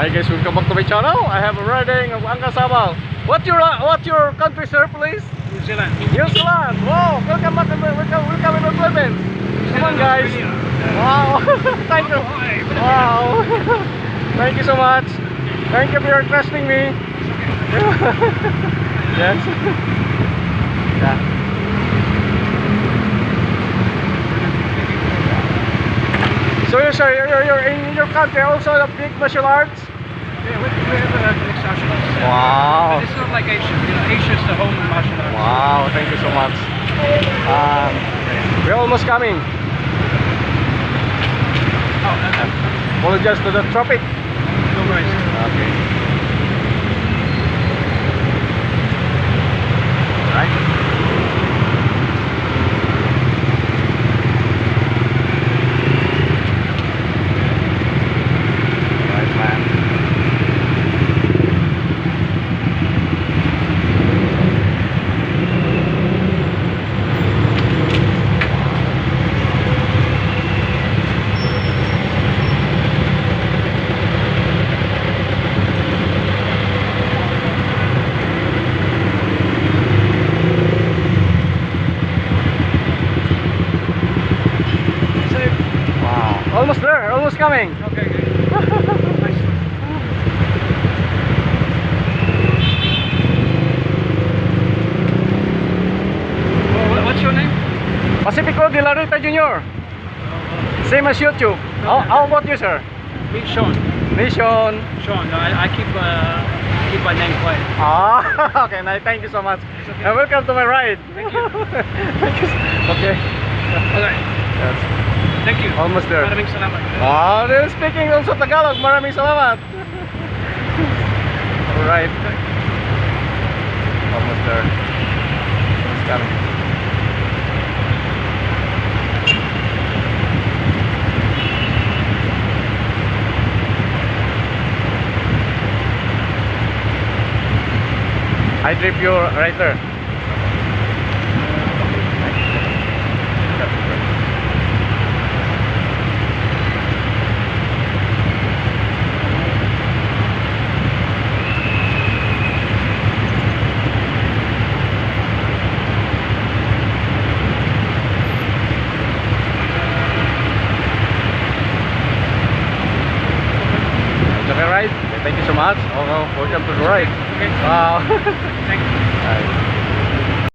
Hi guys, welcome back to my channel. I have a riding of Angka Sabal. What's your country, sir, please? New Zealand. New Zealand. Wow, welcome back. Welcome in the Philippines. Come on, guys. Wow. Thank you. Wow. Thank you so much. Thank you for trusting me. Yes. Yeah. So you sir, you're in your country also the big martial arts? Yeah, we have mixed martial arts. Wow. But it's not like Asia. You know, Asia is the home martial arts. Wow, thank you so much. We're almost coming. Oh, Apologize to the traffic. no worries. Okay. Right. Almost there, almost coming. Okay, nice. Well, what's your name? Pacifico de la Rita Jr. Same as YouTube. How about you, sir? Me, Sean. Mission. Sean. No, I keep my name quiet. Ah, okay, thank you so much. Okay. And welcome to my ride. Thank you. Thank you. Okay. Okay. Yes. Thank you. Almost there. Maraming salamat. Ah, they're speaking also Tagalog. Maraming salamat. Alright. Almost there. Almost coming. I drip you right there. Ride. Thank you so much. Oh, welcome to the ride. Okay. Wow. Thank you. Right.